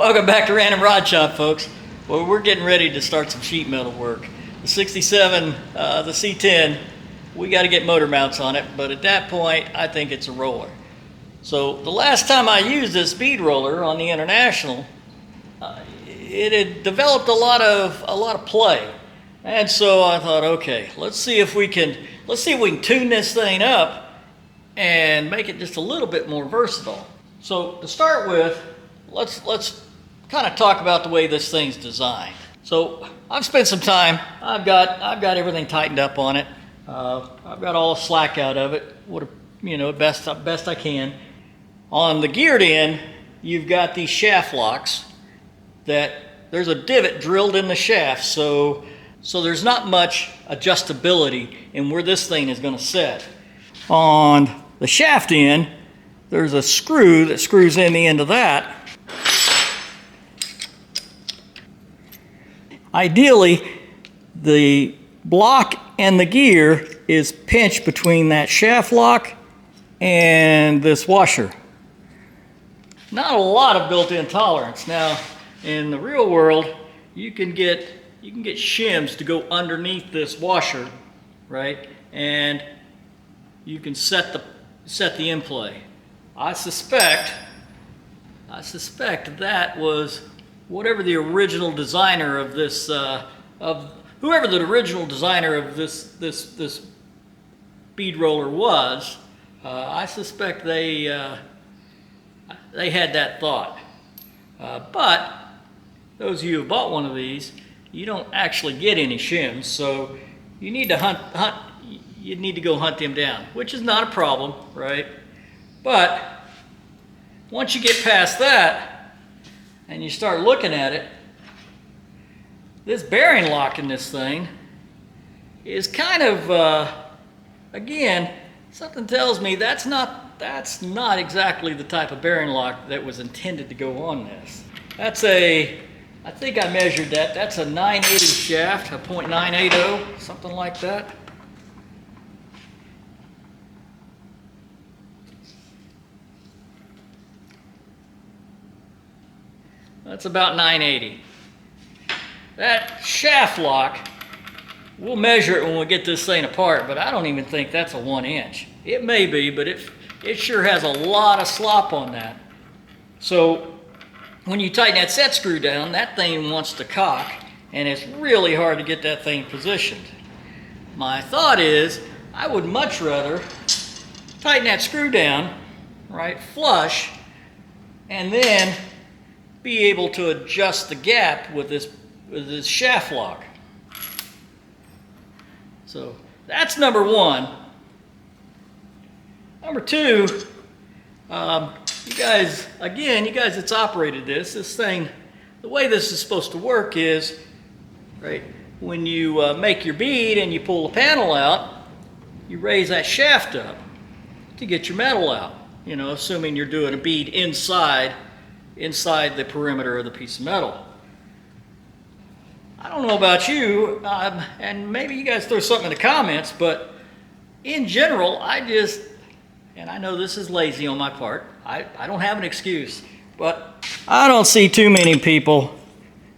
Welcome back to Random Rod Shop, folks. Well, we're getting ready to start some sheet metal work. The 67, the C10, we got to get motor mounts on it, but at that point, I think it's a roller. So the last time I used this bead roller on the International, it had developed a lot of play, and so I thought, okay, let's see if we can tune this thing up and make it just a little bit more versatile. So to start with, let's kind of talk about the way this thing's designed. So I've spent some time. I've got everything tightened up on it. I've got all the slack out of it. Best I can. On the geared end, you've got these shaft locks that there's a divot drilled in the shaft, so there's not much adjustability in where this thing is going to sit. On the shaft end, there's a screw that screws in the end of that. Ideally, the block and the gear is pinched between that shaft lock and this washer. Not a lot of built-in tolerance. Now, in the real world, you can get shims to go underneath this washer, right? And you can set the in play. I suspect that was whatever the original designer of this, whoever the original designer of this bead roller was. I suspect they had that thought. But those of you who bought one of these, you don't actually get any shims, so you need to you need to go hunt them down, which is not a problem, right? But once you get past that and you start looking at it, this bearing lock in this thing is kind of, again, something tells me that's not exactly the type of bearing lock that was intended to go on this. I think I measured that. That's a 980 shaft, a .980, something like that. That's about 980. That shaft lock, we'll measure it when we get this thing apart, but I don't even think that's a 1 inch. It may be, but it sure has a lot of slop on that. So when you tighten that set screw down, that thing wants to cock, and it's really hard to get that thing positioned. My thought is, I would much rather tighten that screw down, right, flush, and then be able to adjust the gap with this shaft lock. So that's number one. Number two, you guys that's operated this thing, the way this is supposed to work is, right, when you make your bead and you pull the panel out, you raise that shaft up to get your metal out, assuming you're doing a bead inside the perimeter of the piece of metal. I don't know about you, and maybe you guys throw something in the comments, but in general, and I know this is lazy on my part, I don't have an excuse, but I don't see too many people,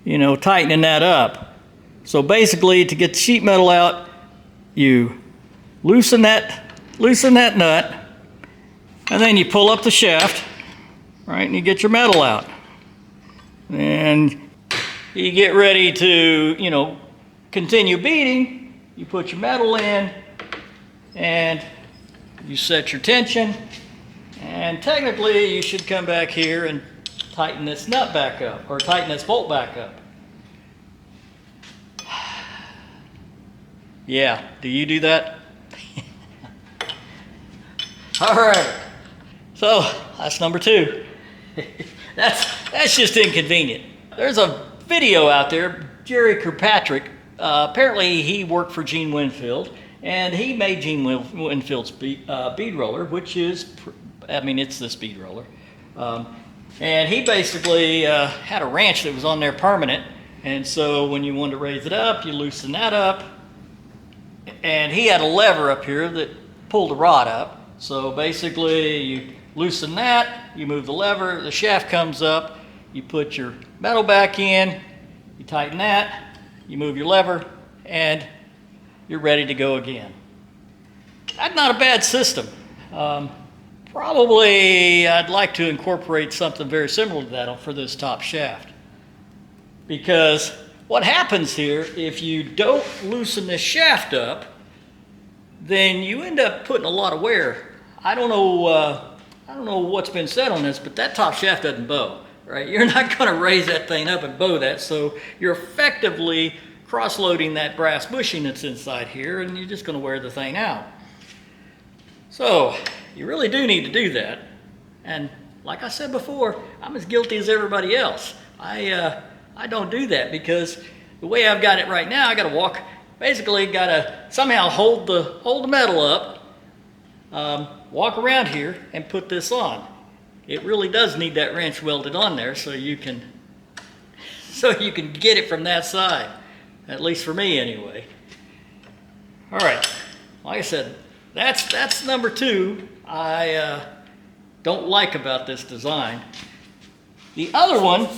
tightening that up. So basically, to get the sheet metal out, you loosen that nut, and then you pull up the shaft, right, and you get your metal out. And you get ready to, continue beading. You put your metal in, and you set your tension, and technically you should come back here and tighten this nut back up, or tighten this bolt back up. Yeah, do you do that? All right, so that's number two. That's just inconvenient. There's a video out there, Jerry Kirkpatrick, apparently he worked for Gene Winfield, and he made Gene Winfield's bead roller, which is, it's this bead roller. And he basically had a wrench that was on there permanent, and so when you wanted to raise it up, you loosen that up, and he had a lever up here that pulled the rod up. So basically you loosen that, you move the lever, the shaft comes up, you put your metal back in, you tighten that, you move your lever, and you're ready to go again. That's not a bad system. Probably I'd like to incorporate something very similar to that for this top shaft. Because what happens here, if you don't loosen this shaft up, then you end up putting a lot of wear. I don't know what's been said on this, but that top shaft doesn't bow, right? You're not going to raise that thing up and bow that, so you're effectively cross-loading that brass bushing that's inside here, and you're just going to wear the thing out. So you really do need to do that. And like I said before, I'm as guilty as everybody else. I don't do that because the way I've got it right now, I got to walk, basically got to somehow hold the metal up, walk around here and put this on. It really does need that wrench welded on there so you can get it from that side, at least for me anyway. All right, like I said, that's number two I don't like about this design. The other one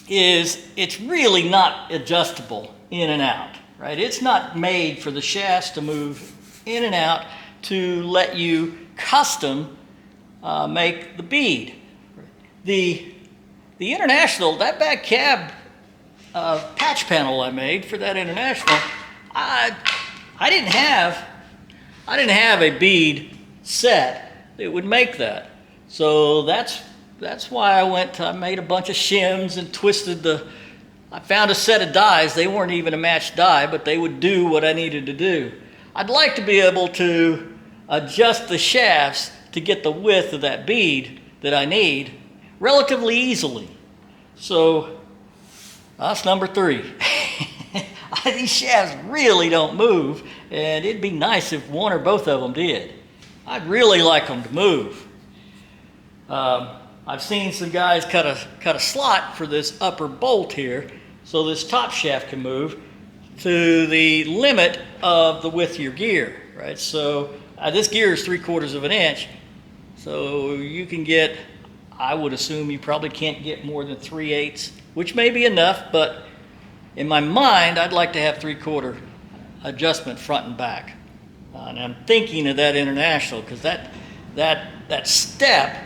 is it's really not adjustable in and out, right? It's not made for the shafts to move in and out to let you custom make the bead. The International, that back cab patch panel I made for that International, I didn't have a bead set that would make that. So that's why I made a bunch of shims and twisted I found a set of dies. They weren't even a matched die, but they would do what I needed to do. I'd like to be able to adjust the shafts to get the width of that bead that I need relatively easily. So that's number three. These shafts really don't move, and it'd be nice if one or both of them did. I'd really like them to move. I've seen some guys cut a slot for this upper bolt here so this top shaft can move to the limit of the width of your gear, right? So this gear is 3/4 of an inch, so you can get, I would assume you probably can't get more than 3/8, which may be enough, but in my mind, I'd like to have 3/4 adjustment front and back. And I'm thinking of that International because that step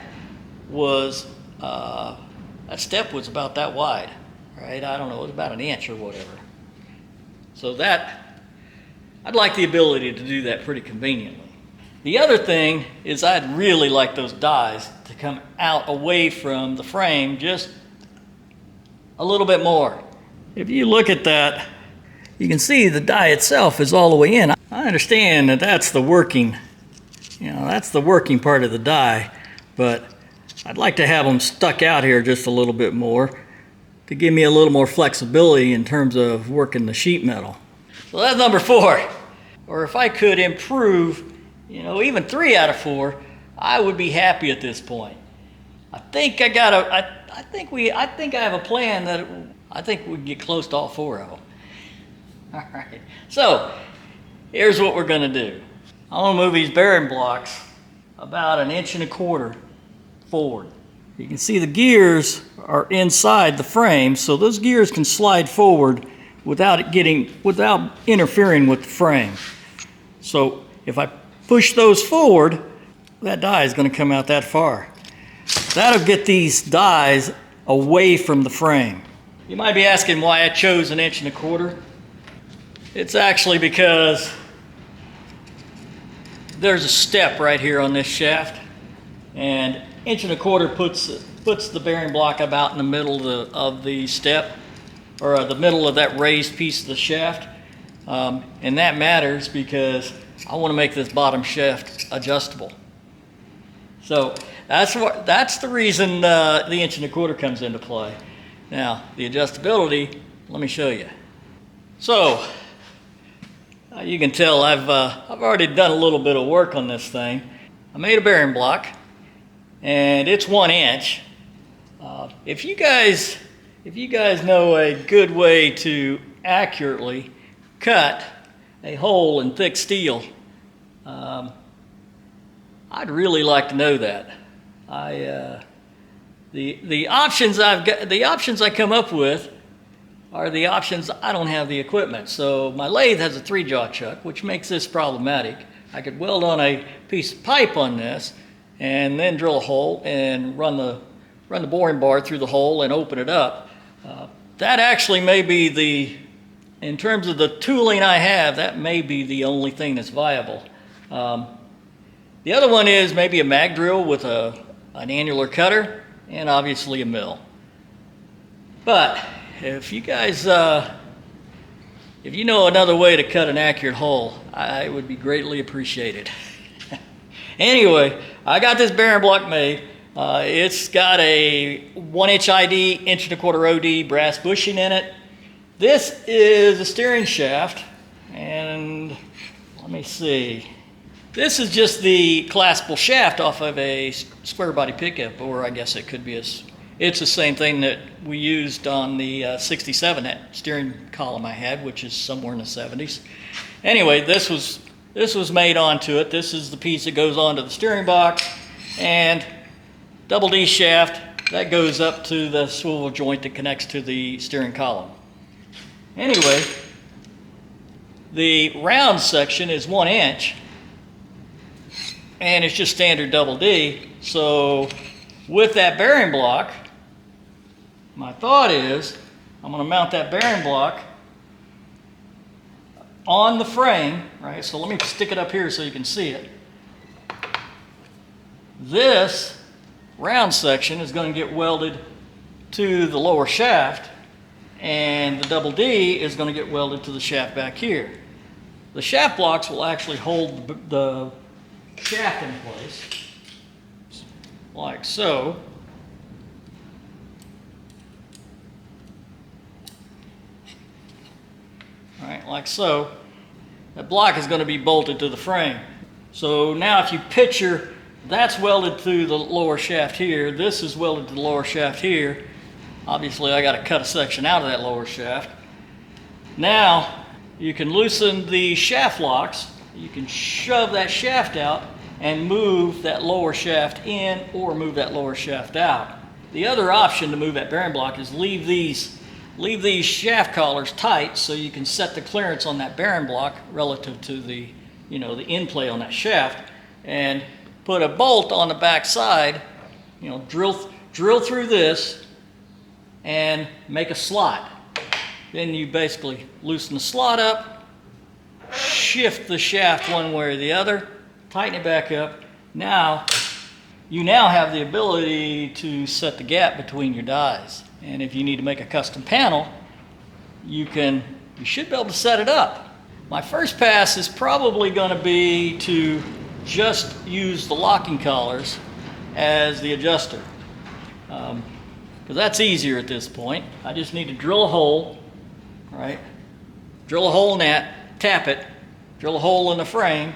was about that wide, right? I don't know, it was about an inch or whatever. So I'd like the ability to do that pretty conveniently. The other thing is I'd really like those dies to come out away from the frame just a little bit more. If you look at that, you can see the die itself is all the way in. I understand that that's the working part of the die, but I'd like to have them stuck out here just a little bit more to give me a little more flexibility in terms of working the sheet metal. So that's number four. Or if I could improve, even 3 out of 4, I would be happy at this point. I think I have a plan that I think we can get close to all 4 of them. All right, so here's what we're gonna do. I'm gonna move these bearing blocks about 1.25 inches forward. You can see the gears are inside the frame, so those gears can slide forward without interfering with the frame. So if I push those forward, that die is gonna come out that far. That'll get these dies away from the frame. You might be asking why I chose 1.25 inches. It's actually because there's a step right here on this shaft, and 1.25 inches puts the bearing block about in the middle of the step, or the middle of that raised piece of the shaft. And that matters because I want to make this bottom shaft adjustable. So that's the reason the 1.25 inches comes into play. Now, the adjustability, let me show you. So, you can tell I've already done a little bit of work on this thing. I made a bearing block, and it's 1 inch. If you guys know a good way to accurately cut a hole in thick steel, I'd really like to know that. The options I come up with are the options I don't have the equipment. So my lathe has a 3-jaw chuck, which makes this problematic. I could weld on a piece of pipe on this and then drill a hole and run the boring bar through the hole and open it up. That actually may be in terms of the tooling I have, that may be the only thing that's viable. The other one is maybe a mag drill with an annular cutter and obviously a mill. But if you guys, if you know another way to cut an accurate hole, I would be greatly appreciated. Anyway, I got this bearing block made. It's got a 1-inch ID, 1.25 OD brass bushing in it. This is a steering shaft, and let me see. This is just the collapsible shaft off of a square body pickup, or I guess it could be it's the same thing that we used on the 67, that steering column I had, which is somewhere in the 70s. Anyway, this was made onto it. This is the piece that goes onto the steering box, and double D shaft that goes up to the swivel joint that connects to the steering column. Anyway, the round section is 1 inch, and it's just standard double D. So with that bearing block, my thought is I'm going to mount that bearing block on the frame, right? So let me stick it up here so you can see it. This round section is going to get welded to the lower shaft, and the double D is going to get welded to the shaft back here. The shaft blocks will actually hold the shaft in place, like so. All right, like so. That block is going to be bolted to the frame. So now if you picture, that's welded to the lower shaft here. This is welded to the lower shaft here. Obviously, I got to cut a section out of that lower shaft. Now, you can loosen the shaft locks. You can shove that shaft out and move that lower shaft in, or move that lower shaft out. The other option to move that bearing block is leave these shaft collars tight so you can set the clearance on that bearing block relative to the end play on that shaft, and put a bolt on the back side, drill through this and make a slot. Then you basically loosen the slot up, shift the shaft one way or the other, tighten it back up. Now, you have the ability to set the gap between your dies. And if you need to make a custom panel, you should be able to set it up. My first pass is probably going to be to just use the locking collars as the adjuster, because that's easier at this point. I just need to drill a hole, right? Drill a hole in that, tap it, drill a hole in the frame,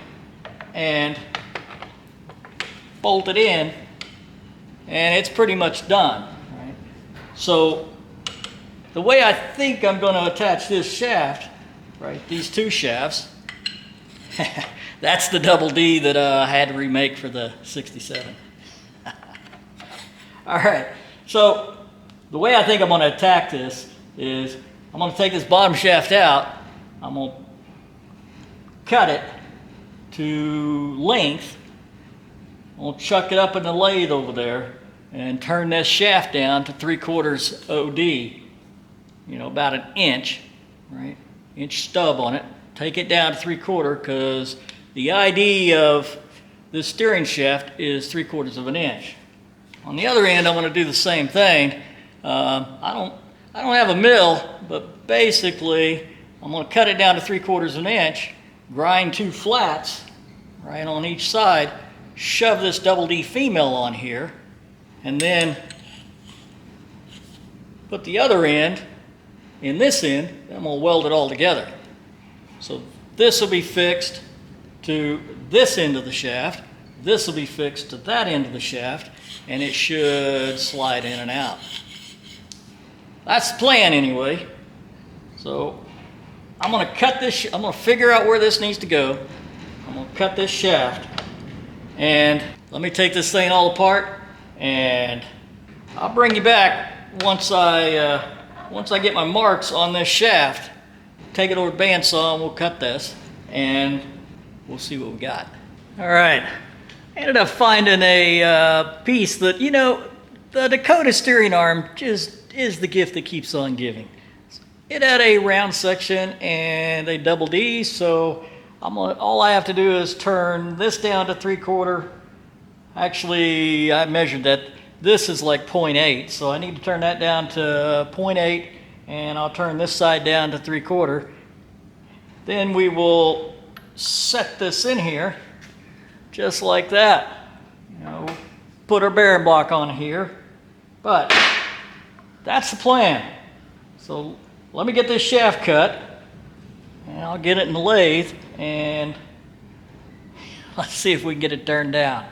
and bolt it in, and it's pretty much done. So the way I think I'm going to attach this shaft, right, these two shafts, that's the double D that I had to remake for the 67. All right, so the way I think I'm going to attack this is I'm going to take this bottom shaft out, I'm going to cut it to length, I'm going to chuck it up in the lathe over there, and turn this shaft down to 3/4 OD, about 1 inch, right? Inch stub on it. Take it down to 3/4, because the ID of this steering shaft is 3/4 inch. On the other end, I'm going to do the same thing. I don't have a mill, but basically, I'm going to cut it down to 3/4 inch, grind 2 flats, right on each side, shove this double D female on here, and then put the other end in this end, and I'm going to weld it all together. So this will be fixed to this end of the shaft, this will be fixed to that end of the shaft, and it should slide in and out. That's the plan anyway. So I'm going to cut this, I'm going to figure out where this needs to go. I'm going to cut this shaft, and let me take this thing all apart and I'll bring you back once I get my marks on this shaft. Take it over to bandsaw and we'll cut this and we'll see what we got. All right, I ended up finding a piece that, you know, the Dakota steering arm just is the gift that keeps on giving. It had a round section and a double D, so all I have to do is turn this down to 3/4. Actually, I measured that. This is like 0.8, so I need to turn that down to 0.8, and I'll turn this side down to 3/4. Then we will set this in here, just like that. You know, put our bearing block on here, but that's the plan. So let me get this shaft cut, and I'll get it in the lathe, and let's see if we can get it turned down.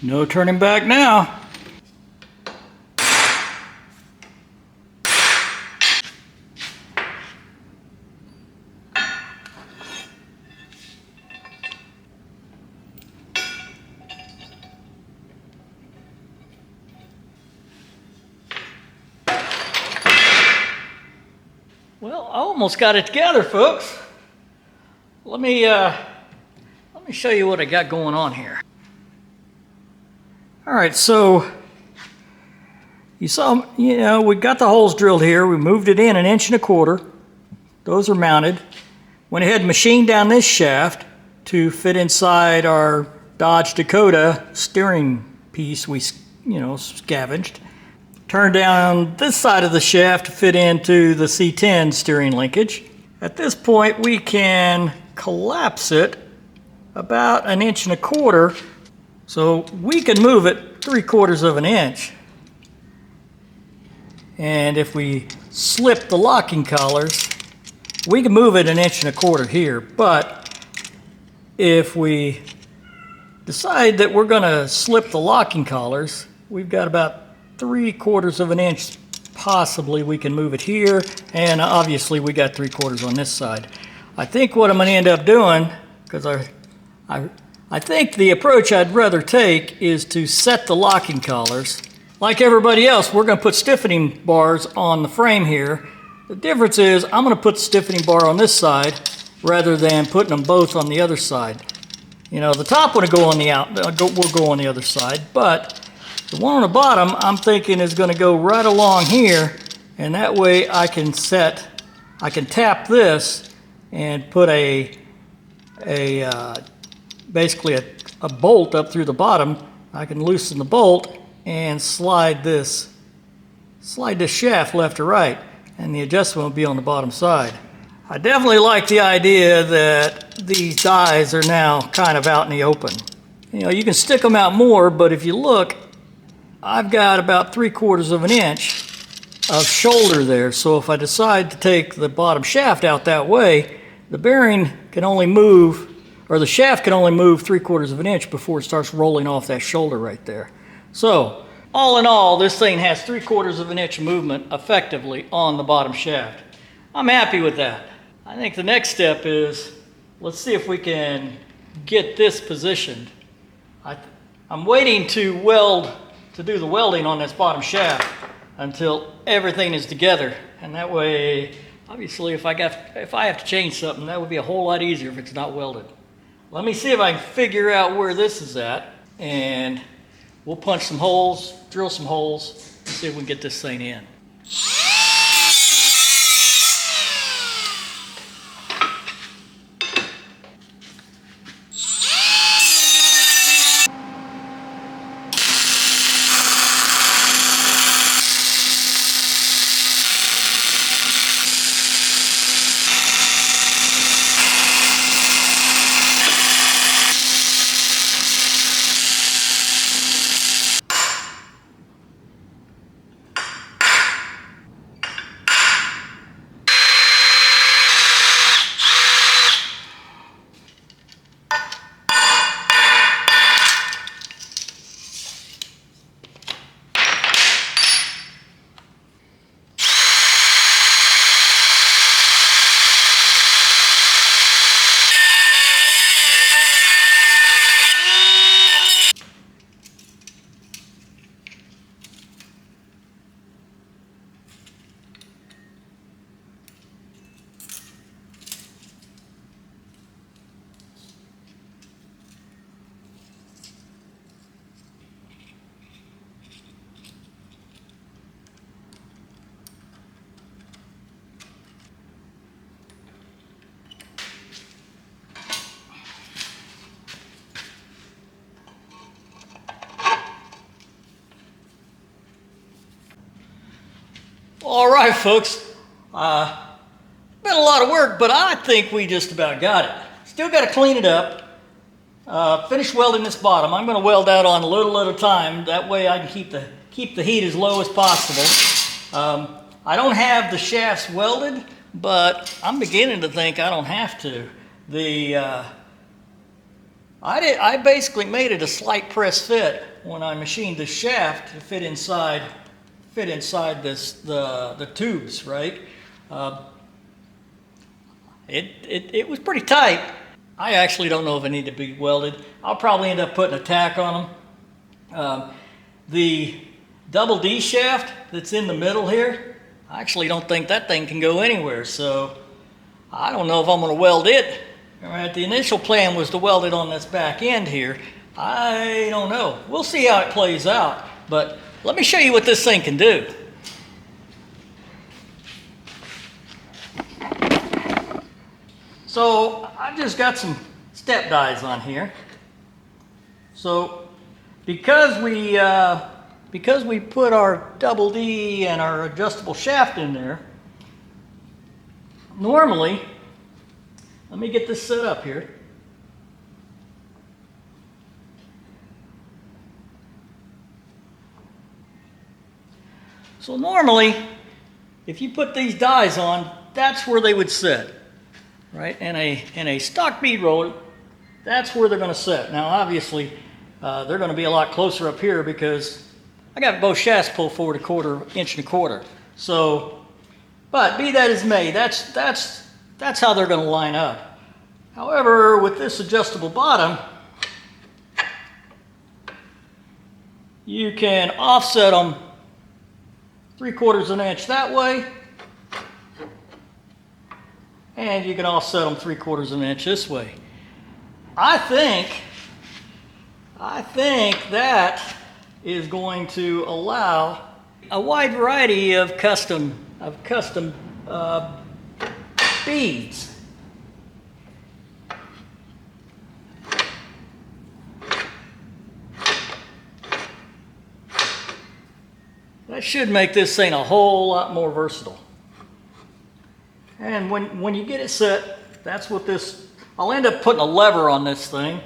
No turning back now. Well, I almost got it together, folks. Let me show you what I got going on here. All right, so you saw, you know, we got the holes drilled here. We moved it in 1.25 inches. Those are mounted. Went ahead and machined down this shaft to fit inside our Dodge Dakota steering piece we, you know, scavenged. Turned down this side of the shaft to fit into the C10 steering linkage. At this point, we can collapse it about 1.25 inches. So we can move it 3/4 inch. And if we slip the locking collars, we can move it 1.25 inches here. But if we decide that we're going to slip the locking collars, we've got about 3/4 inch possibly. We can move it here, and obviously we got 3/4 on this side. I think what I'm going to end up doing, because I think the approach I'd rather take is to set the locking collars. Like everybody else, we're going to put stiffening bars on the frame here. The difference is I'm going to put the stiffening bar on this side rather than putting them both on the other side. You know, the top one will go on the other side, but the one on the bottom I'm thinking is going to go right along here, and that way I can tap this and put basically a bolt up through the bottom. I can loosen the bolt and slide this shaft left to right, and the adjustment will be on the bottom side. I definitely like the idea that these dies are now kind of out in the open. You know, you can stick them out more, but if you look, I've got about 3/4 inch of shoulder there. So if I decide to take the bottom shaft out that way, the bearing can only move, or the shaft can only move 3/4 inch before it starts rolling off that shoulder right there. So all in all, this thing has 3/4 inch movement effectively on the bottom shaft. I'm happy with that. I think the next step is, let's see if we can get this positioned. I'm waiting to do the welding on this bottom shaft until everything is together, and that way, obviously, if I have to change something, that would be a whole lot easier if it's not welded. Let me see if I can figure out where this is at, and we'll punch some holes, drill some holes, and see if we can get this thing in. All right, folks. Been a lot of work, but I think we just about got it. Still got to clean it up. Finish welding this bottom. I'm going to weld that on a little at a time. That way I can keep the heat as low as possible. I don't have the shafts welded, but I'm beginning to think I don't have to. I basically made it a slight press fit when I machined the shaft to fit inside the tubes, right? It was pretty tight. I actually don't know if it need to be welded. I'll probably end up putting a tack on them. The double D shaft that's in the middle here, I actually don't think that thing can go anywhere, so I don't know if I'm going to weld it. All right, the initial plan was to weld it on this back end here. I don't know. We'll see how it plays out, but let me show you what this thing can do. So I've just got some step dies on here. So because we put our double D and our adjustable shaft in there, normally, let me get this set up here. So normally, if you put these dies on, that's where they would sit, right? In a stock bead roller, that's where they're going to sit. Now, obviously, they're going to be a lot closer up here because I got both shafts pulled forward a inch and a quarter. So, but be that as may, that's how they're going to line up. However, with this adjustable bottom, you can offset them 3/4 an inch that way, and you can offset them 3/4 an inch this way. I think that is going to allow a wide variety of custom beads. That should make this thing a whole lot more versatile. And when you get it set, that's what this, I'll end up putting a lever on this thing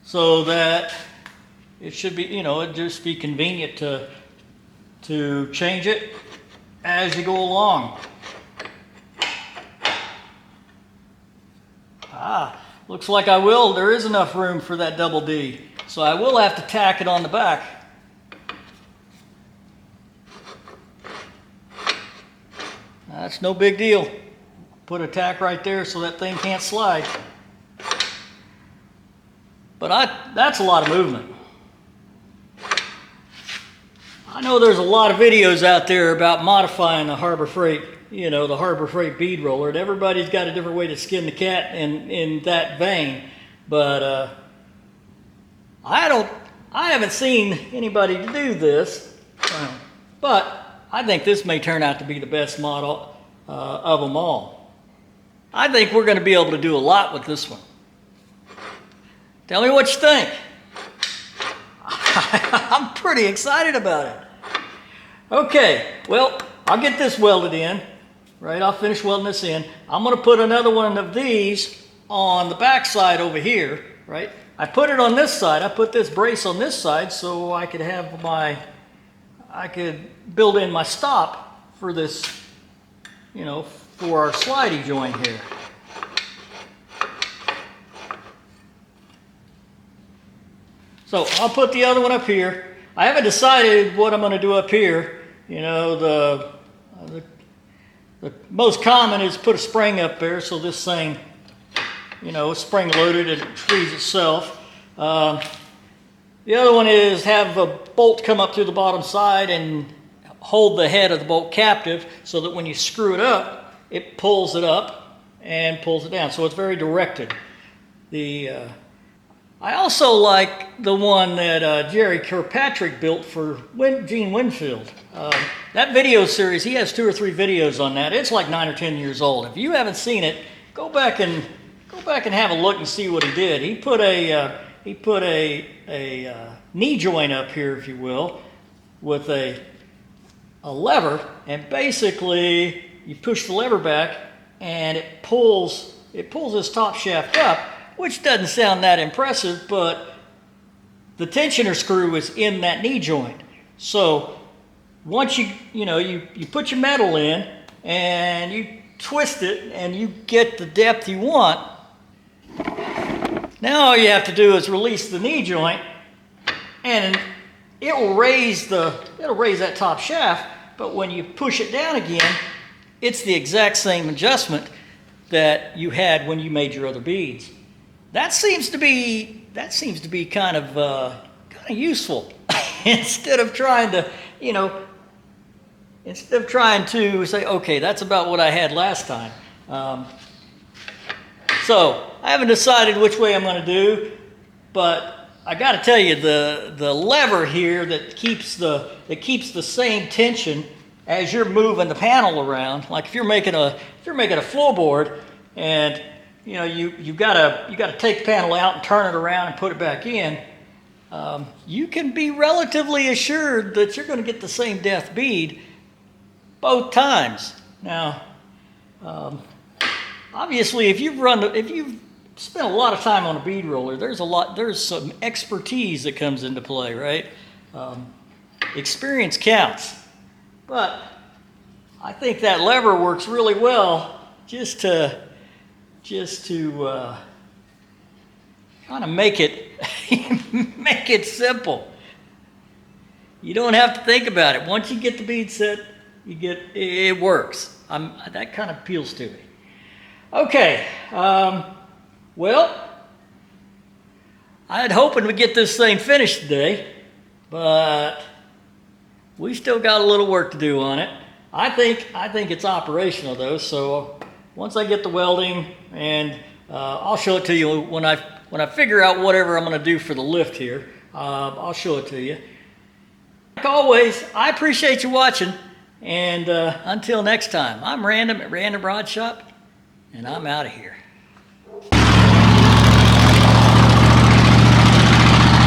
so that it should be, it'd just be convenient to change it as you go along. Looks like there is enough room for that double D. So I will have to tack it on the back. That's no big deal. Put a tack right there so that thing can't slide. But that's a lot of movement. I know there's a lot of videos out there about modifying the Harbor Freight, the Harbor Freight bead roller, and everybody's got a different way to skin the cat in that vein. But I haven't seen anybody do this, but I think this may turn out to be the best model of them all. I think we're going to be able to do a lot with this one. Tell me what you think. I'm pretty excited about it. Okay, well, I'll get this welded in, right? I'll finish welding this in. I'm going to put another one of these on the back side over here, right? I put it on this side. I put this brace on this side so I could have I could build in my stop for this, for our slidey joint here. So I'll put the other one up here. I haven't decided what I'm going to do up here. The most common is put a spring up there so this thing, is spring loaded and it frees itself. The other one is have a bolt come up through the bottom side and hold the head of the bolt captive so that when you screw it up, it pulls it up and pulls it down. So it's very directed. I also like the one that Jerry Kirkpatrick built for Gene Winfield. That video series, he has 2 or 3 videos on that. It's like 9 or 10 years old. If you haven't seen it, go back and have a look and see what he did. He put a knee joint up here, if you will, with a lever, and basically you push the lever back and it pulls this top shaft up, which doesn't sound that impressive, but the tensioner screw is in that knee joint. So once you put your metal in and you twist it and you get the depth you want, now all you have to do is release the knee joint and it will raise that top shaft, but when you push it down again, it's the exact same adjustment that you had when you made your other beads. That seems to be kind of useful. Instead of trying to say, okay, that's about what I had last time. So I haven't decided which way I'm going to do, but I got to tell you, the lever here that keeps the same tension as you're moving the panel around. Like if you're making a floorboard, and you gotta take the panel out and turn it around and put it back in. You can be relatively assured that you're going to get the same depth bead both times. Now, obviously, if you've spent a lot of time on a bead roller, there's some expertise that comes into play, right? Experience counts, but I think that lever works really well just to kind of make it simple. You don't have to think about it. Once you get the bead set, it works. That kind of appeals to me. Okay, well, I had hoping to get this thing finished today, but we still got a little work to do on it. I think it's operational though, so once I get the welding, and I'll show it to you when I figure out whatever I'm going to do for the lift here. I'll show it to you. Like always, I appreciate you watching, and until next time, I'm Random at RandomRodShop, and I'm out of here.